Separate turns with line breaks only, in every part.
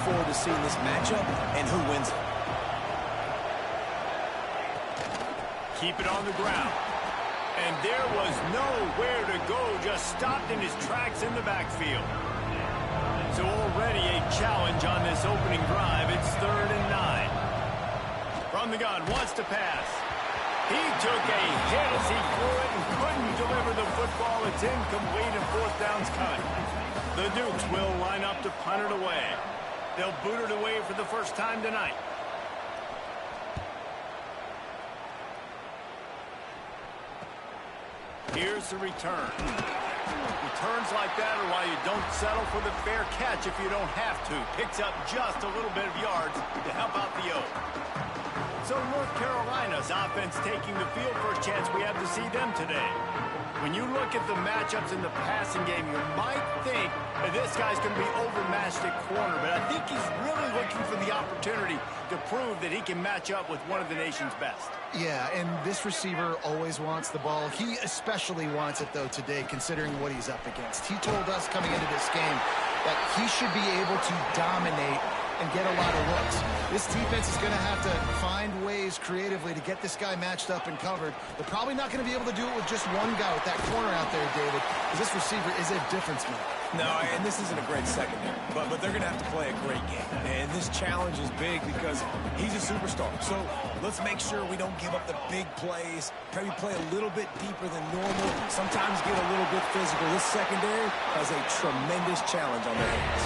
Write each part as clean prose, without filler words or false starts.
forward to seeing this matchup and who wins it.
Keep it on the ground. And there was nowhere to go, just stopped in his tracks in the backfield. So already a challenge on this opening drive. It's 3rd and 9. From the gun, wants to pass. He took a hit as he threw it and couldn't deliver the football. It's incomplete and 4th down's coming. The Dukes will line up to punt it away. They'll boot it away for the first time tonight. Here's the return. Returns like that are why you don't settle for the fair catch if you don't have to. Picks up just a little bit of yards to help out the Oak. So North Carolina's offense taking the field for a chance. We have to see them today. When you look at the matchups in the passing game, you might think that this guy's going to be overmatched at corner, but I think he's really looking for the opportunity to prove that he can match up with one of the nation's best.
Yeah, and this receiver always wants the ball. He especially wants it, though, today, considering what he's up against. He told us coming into this game that he should be able to dominate and get a lot of looks. This defense is going to have to find ways creatively to get this guy matched up and covered. They're probably not going to be able to do it with just one guy with that corner out there, David, because this receiver is a difference maker.
No, and this isn't a great secondary, but they're going to have to play a great game. And this challenge is big because he's a superstar. So let's make sure we don't give up the big plays, maybe play a little bit deeper than normal, sometimes get a little bit physical. This secondary has a tremendous challenge on their hands.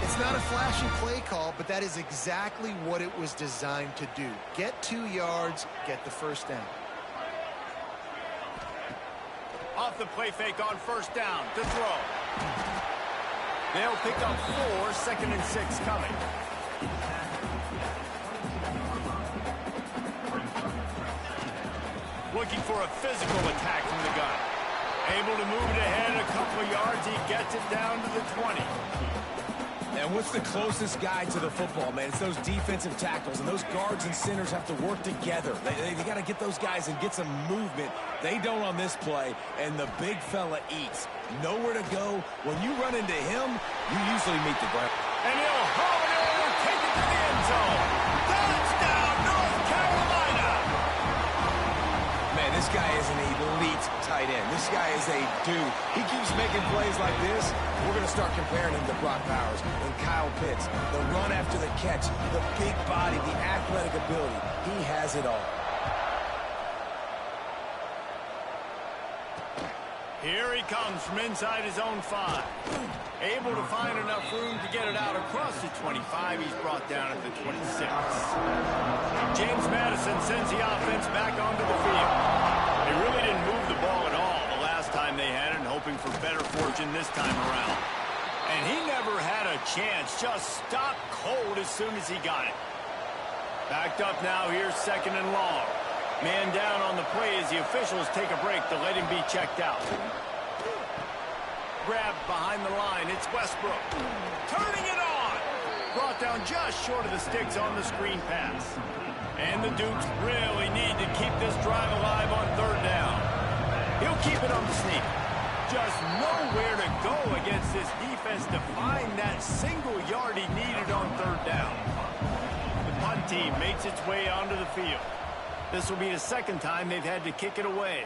It's not a flashy play call, but that is exactly what it was designed to do. Get 2 yards, get the first down.
Off the play fake on 1st down to throw. They'll pick up 4, 2nd and 6 coming. Looking for a physical attack from the gun. Able to move it ahead a couple of yards. He gets it down to the 20.
And what's the closest guy to the football, man? It's those defensive tackles, and those guards and centers have to work together. They got to get those guys and get some movement. They don't on this play, and the big fella eats. Nowhere to go. When you run into him, you usually meet the ground.
And he'll haul it in and take it to the end zone. Touchdown, North Carolina!
Man, this guy is an elite tight end. This guy is a dude. He keeps making plays like this. We're going to start comparing him to Brock Bowers and Kyle Pitts. The run after the catch, the big body, the athletic ability. He has it all.
Here he comes from inside his own 5. Able to find enough room to get it out across the 25. He's brought down at the 26. James Madison sends the offense back onto the field. They really didn't move the ball at all the last time they had it, and hoping for better fortune this time around. And he never had a chance, just stopped cold as soon as he got it. Backed up now, here's 2nd and long. Man down on the play as the officials take a break to let him be checked out. Grabbed behind the line, it's Westbrook. Turning it on! Brought down just short of the sticks on the screen pass. And the Dukes really need to keep this drive alive on 3rd down. He'll keep it on the sneak. Just nowhere to go against this defense to find that single yard he needed on 3rd down. The punt team makes its way onto the field. This will be the 2nd time they've had to kick it away.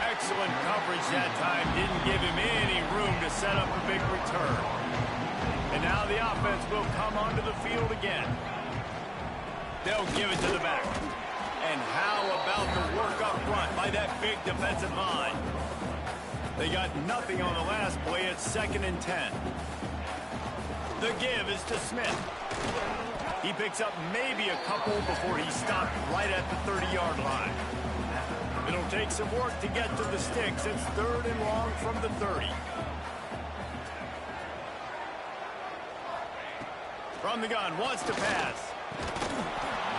Excellent coverage that time. Didn't give him any room to set up a big return. And now the offense will come onto the field again. They'll give it to the back. And how about the work up front by that big defensive line? They got nothing on the last play. It's 2nd and 10. The give is to Smith. He picks up maybe a couple before he stopped right at the 30-yard line. It'll take some work to get to the sticks. It's 3rd and long from the 30. From the gun, wants to pass.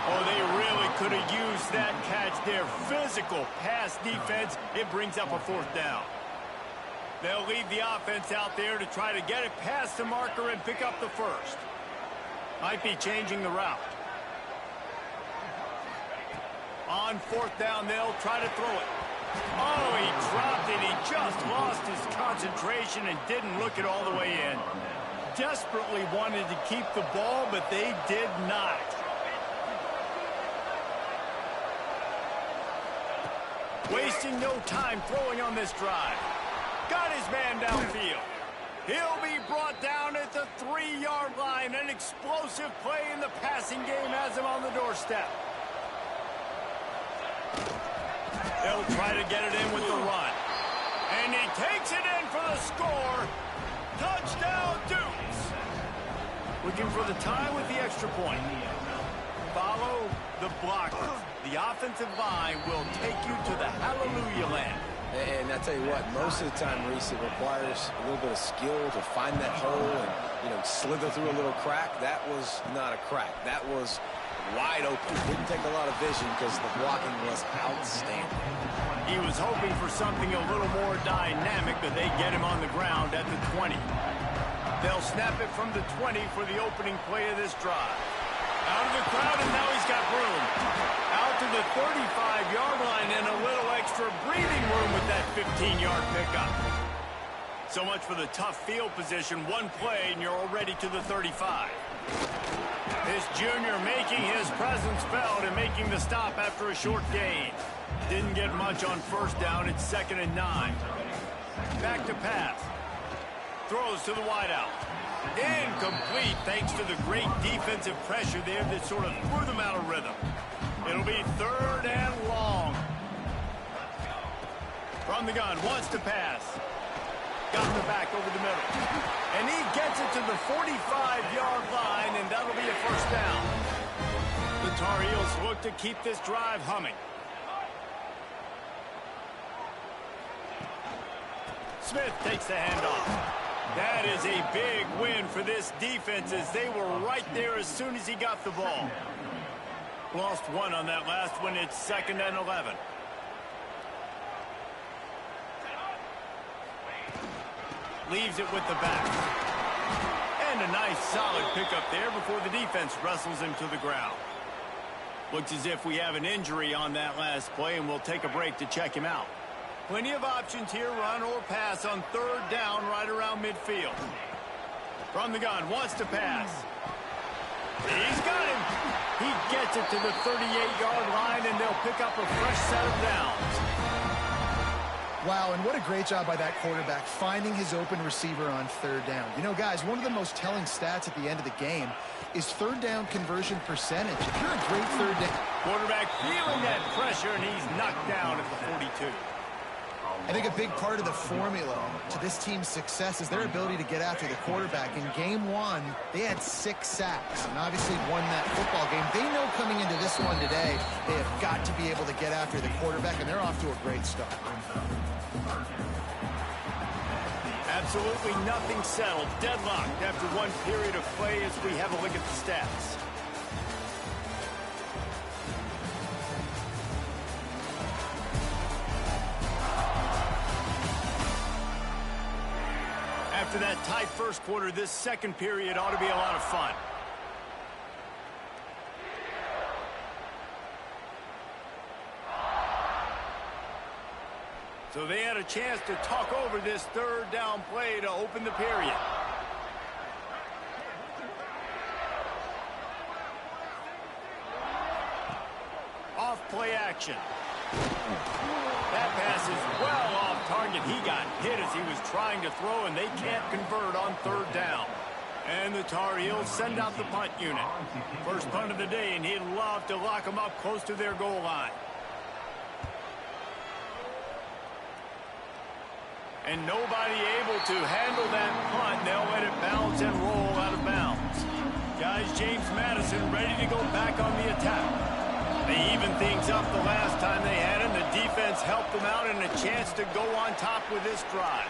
Oh, they really could have used that catch there. Physical pass defense. It brings up a 4th down. They'll leave the offense out there to try to get it past the marker and pick up the 1st. Might be changing the route. On 4th down, they'll try to throw it. Oh, he dropped it. He just lost his concentration and didn't look it all the way in. Desperately wanted to keep the ball, but they did not. Wasting no time throwing on this drive. Got his man downfield. He'll be brought down at the 3-yard line. An explosive play in the passing game has him on the doorstep. They'll try to get it in with the run. And he takes it in for the score. Touchdown, Dukes. Looking for the tie with the extra point. Follow the blocker. The offensive line will take you to the hallelujah land.
And I tell you what, most of the time, Reese, it requires a little bit of skill to find that hole and, slither through a little crack. That was not a crack. That was wide open. Didn't take a lot of vision because the blocking was outstanding.
He was hoping for something a little more dynamic, but they get him on the ground at the 20. They'll snap it from the 20 for the opening play of this drive. Out of the crowd, and now he's got room. Out to the 35-yard line and a little extra breathing room with that 15-yard pickup. So much for the tough field position. One play, and you're already to the 35. This junior making his presence felt and making the stop after a short gain. Didn't get much on first down. It's 2nd and 9. Back to pass. Throws to the wideout. Incomplete thanks to the great defensive pressure there that sort of threw them out of rhythm. It'll be 3rd and long. From the gun, wants to pass. Got the back over the middle. And he gets it to the 45-yard line, and that'll be a first down. The Tar Heels look to keep this drive humming. Smith takes the handoff. That is a big win for this defense as they were right there as soon as he got the ball. Lost one on that last one. It's 2nd and 11. Leaves it with the back. And a nice solid pickup there before the defense wrestles him to the ground. Looks as if we have an injury on that last play, and we'll take a break to check him out. Plenty of options here, run or pass on 3rd down right around midfield. From the gun, wants to pass. He's got him. He gets it to the 38-yard line, and they'll pick up a fresh set of downs.
Wow, and what a great job by that quarterback finding his open receiver on 3rd down. Guys, one of the most telling stats at the end of the game is 3rd down conversion percentage. If you're a great 3rd down...
Quarterback feeling that pressure, and he's knocked down at the 42.
I think a big part of the formula to this team's success is their ability to get after the quarterback. In game 1, they had 6 sacks and obviously won that football game. They know coming into this one today, they have got to be able to get after the quarterback, and they're off to a great start.
Absolutely nothing settled. Deadlocked after one period of play as we have a look at the stats. After that tight first quarter, this second period ought to be a lot of fun. So they had a chance to talk over this 3rd down play to open the period. Off play action. That pass is well off target. He got hit as he was trying to throw, and they can't convert on 3rd down. And the Tar Heels send out the punt unit. First punt of the day, and he'd love to lock them up close to their goal line. And nobody able to handle that punt. They'll let it bounce and roll out of bounds. Guys, James Madison ready to go back on the attack. They evened things up the last time they had him. The defense helped them out and a chance to go on top with this drive.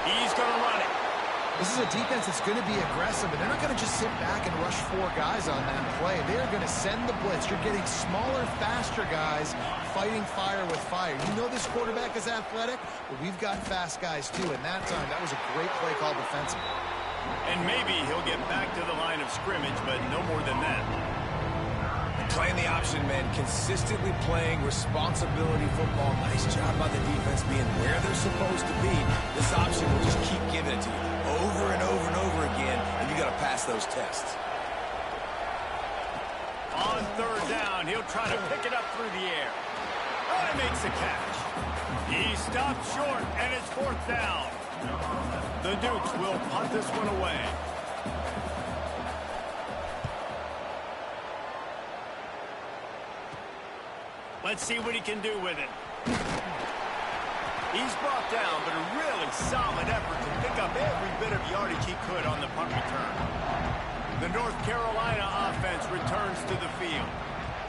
He's going to run it.
This is a defense that's going to be aggressive, and they're not going to just sit back and rush 4 guys on that play. They're going to send the blitz. You're getting smaller, faster guys fighting fire with fire. You know this quarterback is athletic, but we've got fast guys too. And that time, that was a great play call defensively.
And maybe he'll get back to the line of scrimmage, but no more than that.
Playing the option, man. Consistently playing responsibility football. Nice job by the defense being where they're supposed to be. This option will just keep giving it to you over and over and over again, and you got to pass those tests.
On third down, he'll try to pick it up through the air. Oh, he makes the catch. He stopped short, and it's fourth down. The Dukes will punt this one away. Let's see what he can do with it. He's brought down, but a really solid effort to pick up every bit of yardage he could on the punt return. The North Carolina offense returns to the field.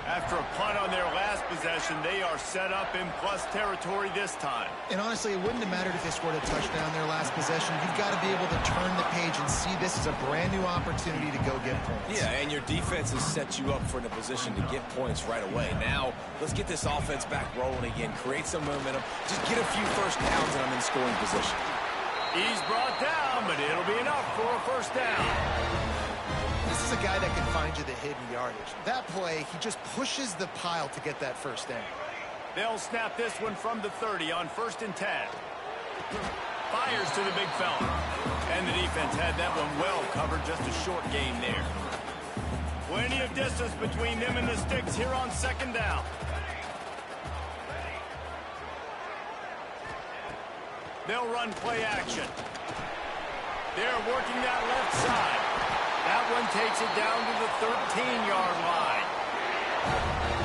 After a punt on their last possession, they are set up in plus territory this time.
And honestly, it wouldn't have mattered if they scored a touchdown their last possession. You've got to be able to turn the page and see this as a brand new opportunity to go get points.
Yeah, and your defense has set you up for a position to get points right away. Now, let's get this offense back rolling again, create some momentum, just get a few first downs, and I'm in scoring position.
He's brought down, but it'll be enough for a first down.
This is a guy that can find you the hidden yardage. That play, he just pushes the pile to get that first down.
They'll snap this one from the 30 on 1st and 10. Fires to the big fella. And the defense had that one well covered, just a short gain there. Plenty of distance between them and the sticks here on 2nd down. They'll run play action. They're working that left side. That one takes it down to the 13-yard line.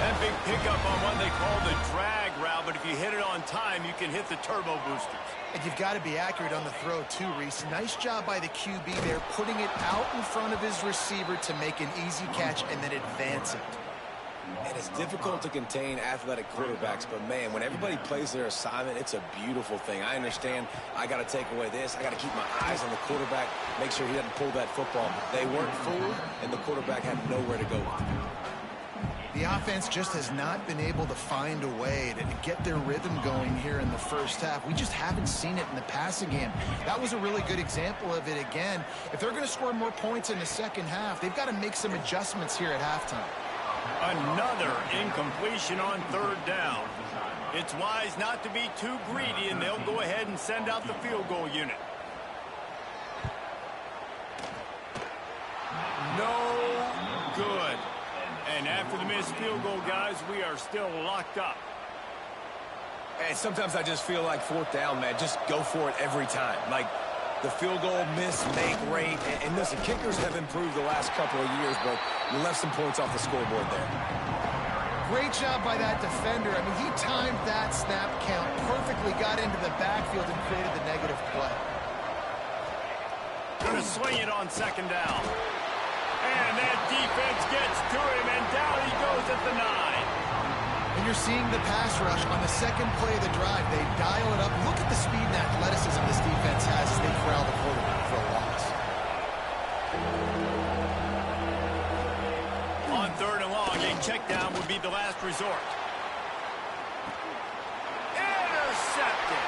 That big pickup on what they call the drag route, but if you hit it on time, you can hit the turbo boosters.
And you've got to be accurate on the throw, too, Reese. Nice job by the QB there, putting it out in front of his receiver to make an easy catch and then advance it.
And it's difficult to contain athletic quarterbacks, but, man, when everybody plays their assignment, it's a beautiful thing. I understand I got to take away this. I got to keep my eyes on the quarterback, make sure he doesn't pull that football. They weren't fooled, and the quarterback had nowhere to go with it.
The offense just has not been able to find a way to get their rhythm going here in the first half. We just haven't seen it in the passing game. That was a really good example of it again. If they're going to score more points in the second half, they've got to make some adjustments here at halftime.
Another incompletion on 3rd down. It's wise not to be too greedy, and they'll go ahead and send out the field goal unit. No good. And after the missed field goal, guys, we are still locked up.
And sometimes I just feel like 4th down, man. Just go for it every time. Like the field goal miss, make rate. And listen, kickers have improved the last couple of years, but you left some points off the scoreboard there.
Great job by that defender. I mean, he timed that snap count perfectly, got into the backfield and created the negative play.
Going to swing it on 2nd down. And that defense gets to him, and down he goes at the 9.
And you're seeing the pass rush on the second play of the drive. They dial it up. Look at the speed and athleticism this defense has as they corral the quarterback for a loss.
On 3rd and long, a check down would be the last resort. Intercepted.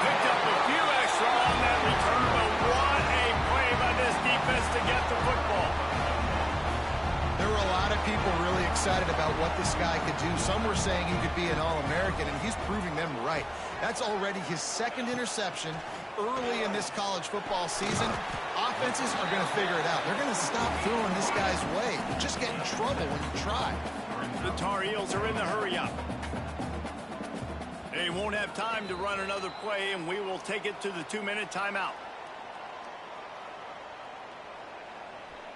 Picked up a few extra on that return, but what a play by this defense to get the football.
There were a lot of people really excited about what this guy could do. Some were saying he could be an All-American, and he's proving them right. That's already his 2nd interception early in this college football season. Offenses are going to figure it out. They're going to stop throwing this guy's way. You just get in trouble when you try.
The Tar Heels are in the hurry-up. They won't have time to run another play, and we will take it to the 2-minute timeout.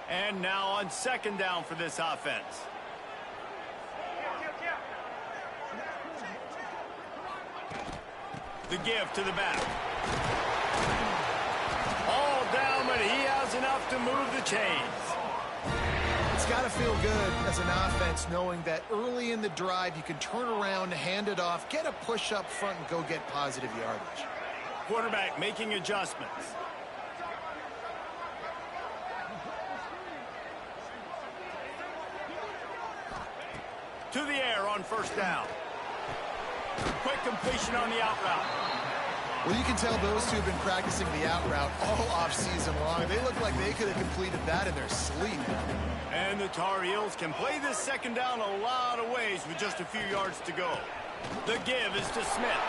And now on 2nd down for this offense. The give to the back. All down, but he has enough to move the chains.
It's got to feel good as an offense knowing that early in the drive you can turn around, hand it off, get a push up front, and go get positive yardage.
Quarterback making adjustments. To the air on 1st down. Quick completion on the out route.
Well, you can tell those two have been practicing the out route all off-season long. They look like they could have completed that in their sleep.
And the Tar Heels can play this second down a lot of ways with just a few yards to go. The give is to Smith.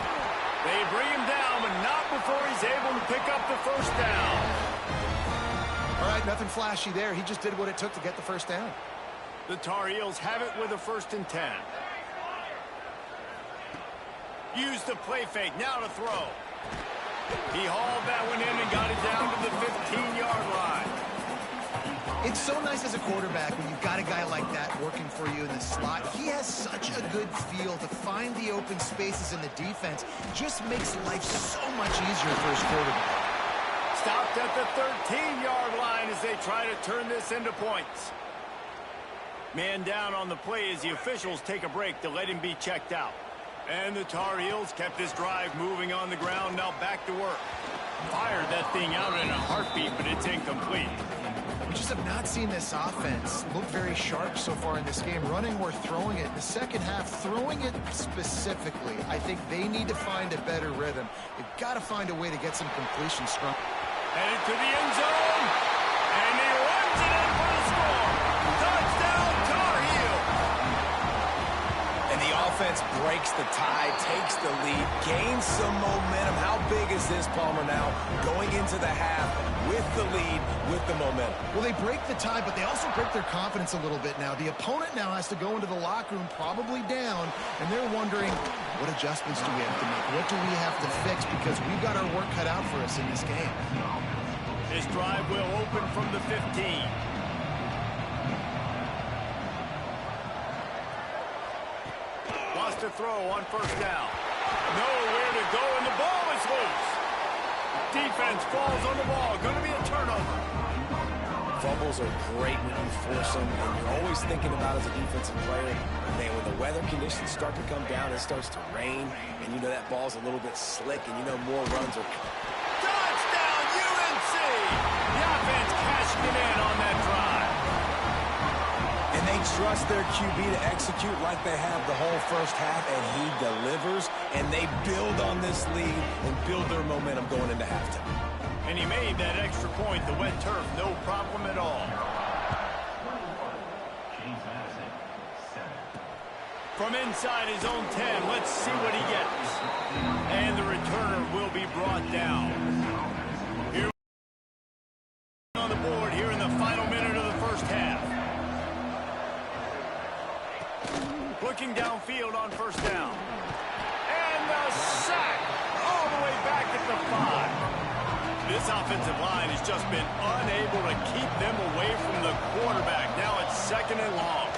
They bring him down, but not before he's able to pick up the first down.
All right, nothing flashy there. He just did what it took to get the first down.
The Tar Heels have it with a 1st and 10. Use the play fake, now to throw. He hauled that one in and got it down to the 15-yard line.
It's so nice as a quarterback when you've got a guy like that working for you in the slot. He has such a good feel to find the open spaces in the defense. Just makes life so much easier for his quarterback.
Stopped at the 13-yard line as they try to turn this into points. Man down on the play as the officials take a break to let him be checked out. And the Tar Heels kept this drive moving on the ground, now back to work. Fired that thing out in a heartbeat, but it's incomplete.
We just have not seen this offense look very sharp so far in this game, running or throwing it. In the second half, throwing it specifically, I think they need to find a better rhythm. They've got to find a way to get some completion strong.
Headed to the end zone, and he runs it in for the score. Touchdown, Tar Heels.
And the offense breaks the tie, takes the lead, gains some momentum. How big is this, Palmer, now going into the half with the lead, with the momentum?
Well, they break the tie, but they also break their confidence a little bit now. The opponent now has to go into the locker room probably down, and they're wondering, what adjustments do we have to make? What do we have to fix? Because we've got our work cut out for us in this game.
This drive will open from the 15. Lost a throw on 1st down. Nowhere to go, and the ball is loose. Defense falls on the ball. Going to be a turnover.
Fumbles are great when you force them, and you're always thinking about as a defensive player, man, when the weather conditions start to come down, it starts to rain, and you know that ball's a little bit slick, and you know more runs are coming.
Touchdown, UNC! The offense cashing it in on that drive.
And they trust their QB to execute like they have the whole first half, and he delivers, and they build on this lead and build their momentum going into halftime.
And he made that extra point, the wet turf, no problem at all. From inside his own 10, let's see what he gets. And the returner will be brought down. Here on the board here in the final minute of the first half. Looking downfield on 1st down. And the sack all the way back at the 5. This offensive line has just been unable to keep them away from the quarterback. Now it's 2nd and long.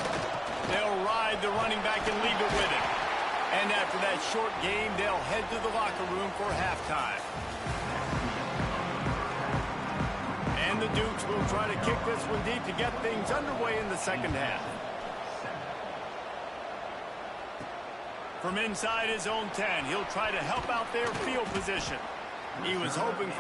They'll ride the running back and leave it with him. And after that short game, they'll head to the locker room for halftime. And the Dukes will try to kick this one deep to get things underway in the second half. From inside his own 10, he'll try to help out their field position. He was hoping for